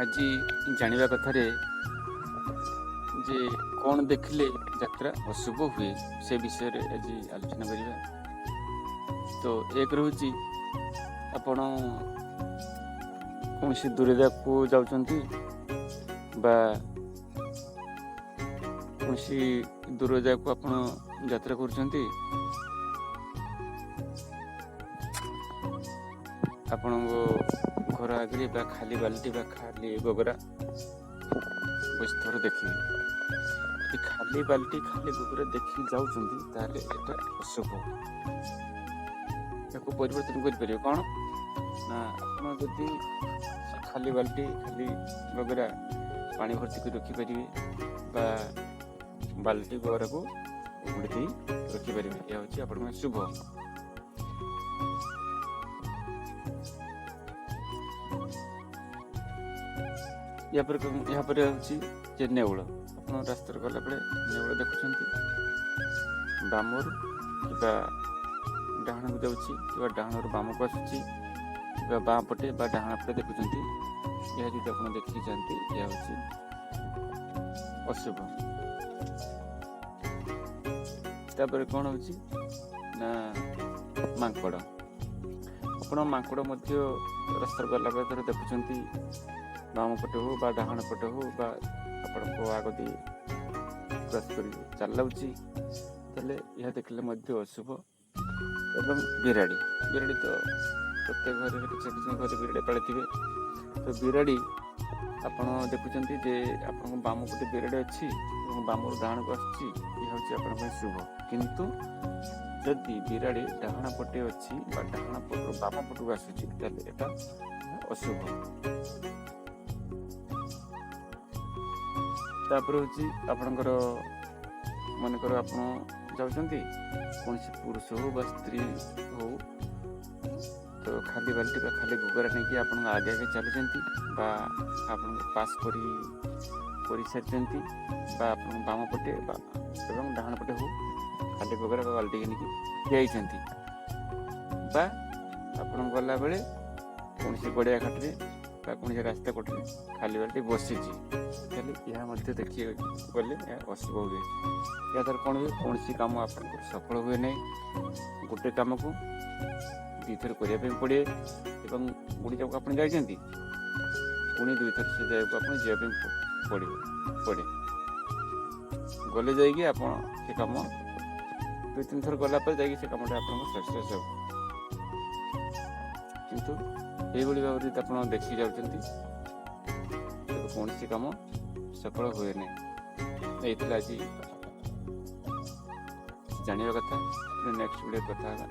ଆଜି ଜାଣିବା କଥାରେ ଯେ କ'ଣ ଦେଖିଲେ ଯାତ୍ରା ଅଶୁଭ ହୁଏ ସେ ବିଷୟରେ ଆଜି ଆଲୋଚନା କରିବା। ତ ଏକ ରହୁଛି ଆପଣ କୌଣସି ଦୂର ଜାଗାକୁ ଯାଉଛନ୍ତି ବା କୌଣସି ଦୂର ଜାଗାକୁ ଆପଣ ଯାତ୍ରା କରୁଛନ୍ତି, ଆପଣଙ୍କ ଘର ଆଗରେ ବା ଖାଲି ବାଲ୍ଟି ବା ଖାଲି ଗୋବରା ଥର ଦେଖିବେ। ଯଦି ଖାଲି ବାଲ୍ଟି ଖାଲି ଗୋବରା ଦେଖି ଯାଉଛନ୍ତି ତାହେଲେ ଏଟା ଅଶୁଭ। ତାକୁ ପରିବର୍ତ୍ତନ କରିପାରିବେ କ'ଣ ନା, ଆପଣ ଯଦି ଖାଲି ବାଲ୍ଟି ଖାଲି ଗୋବରା ପାଣି ଭର୍ତ୍ତି କରି ରଖିପାରିବେ ବା ବାଲ୍ଟି ଗୋବରାକୁ ଉଗୁଡ଼ି ଦେଇ ରଖିପାରିବେ। ଏହା ହେଉଛି ଆପଣଙ୍କ ଶୁଭ। ଏହାପରେ ହେଉଛି ଯେ ନେଉଳ। ଆପଣ ରାସ୍ତାରେ ଗଲାବେଳେ ନେଉଳ ଦେଖୁଛନ୍ତି, ବାମରୁ କିମ୍ବା ଡାହାଣକୁ ଯାଉଛି କିମ୍ବା ଡାହାଣରୁ ବାମକୁ ଆସୁଛି କିମ୍ବା ବାଁ ପଟେ ବା ଡାହାଣ ପଟେ ଦେଖୁଛନ୍ତି, ଏହା ଯଦି ଆପଣ ଦେଖିକି ଯାଆନ୍ତି ଏହା ହେଉଛି ଅଶୁଭ। ତାପରେ କ'ଣ ହେଉଛି ନା ମାଙ୍କଡ଼। ଆପଣ ମାଙ୍କଡ଼ ମଧ୍ୟ ରାସ୍ତାରେ ଗଲାବେଳେ ଧର ଦେଖୁଛନ୍ତି, ବାମ ପଟେ ହଉ ବା ଡାହାଣ ପଟେ ହଉ ବା ଆପଣଙ୍କ ଆଗ ଦେଇ କ୍ରସ୍ କରି ଚାଲାଉଛି, ତାହେଲେ ଏହା ଦେଖିଲେ ମଧ୍ୟ ଅଶୁଭ। ଏବଂ ବିରାଡ଼ି ତ ପ୍ରତ୍ୟେକ ଘରରେ କିଛି ଘରେ ବିରାଡ଼ି ପାଳିଥିବେ। ତ ବିରାଡ଼ି ଆପଣ ଦେଖୁଛନ୍ତି ଯେ ଆପଣଙ୍କ ବାମ ପଟେ ବିରାଡ଼ି ଅଛି ଏବଂ ବାମରୁ ଡାହାଣକୁ ଆସୁଛି, ଏହା ହେଉଛି ଆପଣଙ୍କ ପାଇଁ ଶୁଭ। କିନ୍ତୁ ଯଦି ବିରାଡ଼ି ଡାହାଣ ପଟେ ଅଛି ବା ଡାହାଣ ପଟରୁ ବାମ ପଟକୁ ଆସୁଛି ତାହେଲେ ଏଟା ଅଶୁଭ। ତାପରେ ହେଉଛି ଆପଣଙ୍କର ମନେକର ଆପଣ ଯାଉଛନ୍ତି, କୌଣସି ପୁରୁଷ ହଉ ବା ସ୍ତ୍ରୀ ହଉ, ତ ଖାଲି ବାଲ୍ଟି ବା ଖାଲି ଗୋବରା ନେଇକି ଆପଣଙ୍କ ଆଗେ ଆଗେ ଚାଲୁଛନ୍ତି ବା ଆପଣଙ୍କୁ ପାସ୍ କରିସାରିଛନ୍ତି ବା ଆପଣଙ୍କ ବାମ ପଟେ ବା ଏବଂ ଡାହାଣ ପଟେ ହଉ ଖାଲି ଗୋବରା ବା ବାଲ୍ଟି ନେଇକି ଠିଆ ହେଇଛନ୍ତି ବା ଆପଣ ଗଲାବେଳେ କୌଣସି ଗଡ଼ିଆ ଘାଟରେ ବା କୌଣସି ରାସ୍ତା କଡ଼ରେ ଖାଲି ବାଲ୍ଟି ବସିଛି, ତାହେଲେ ଏହା ମଧ୍ୟ ଦେଖିବାକୁ ଗଲେ ଏହା ଅଶୁଭ ହୁଏ। ଏହାଦ୍ୱାରା କ'ଣ ହୁଏ, କୌଣସି କାମ ଆପଣଙ୍କର ସଫଳ ହୁଏ ନାହିଁ। ଗୋଟେ କାମକୁ ଦୁଇଥର କରିବା ପାଇଁ ପଡ଼େ ଏବଂ ଗୋଟେ ଜାଗାକୁ ଆପଣ ଯାଇଛନ୍ତି, ପୁଣି ଦୁଇଥର ସେ ଜାଗାକୁ ଆପଣ ଯିବା ପାଇଁ ପଡ଼େ। ଗଲେ ଯାଇକି ଆପଣ ସେ କାମ 2-3 ଥର ଗଲା ପରେ ଯାଇକି ସେ କାମଟା ଆପଣଙ୍କ ସକ୍ସେସ୍ ହେବ। କିନ୍ତୁ ଏଇଭଳି ଭାବରେ ଯଦି ଆପଣ ଦେଖିକି ଯାଉଛନ୍ତି ତେବେ କୌଣସି କାମ ସଫଳ ହୁଏ ନାହିଁ। ଏଇଥିଲା ଆଜି ଜାଣିବା କଥା। ନେକ୍ସଟ ଭିଡ଼ିଓ କଥା ହେବା।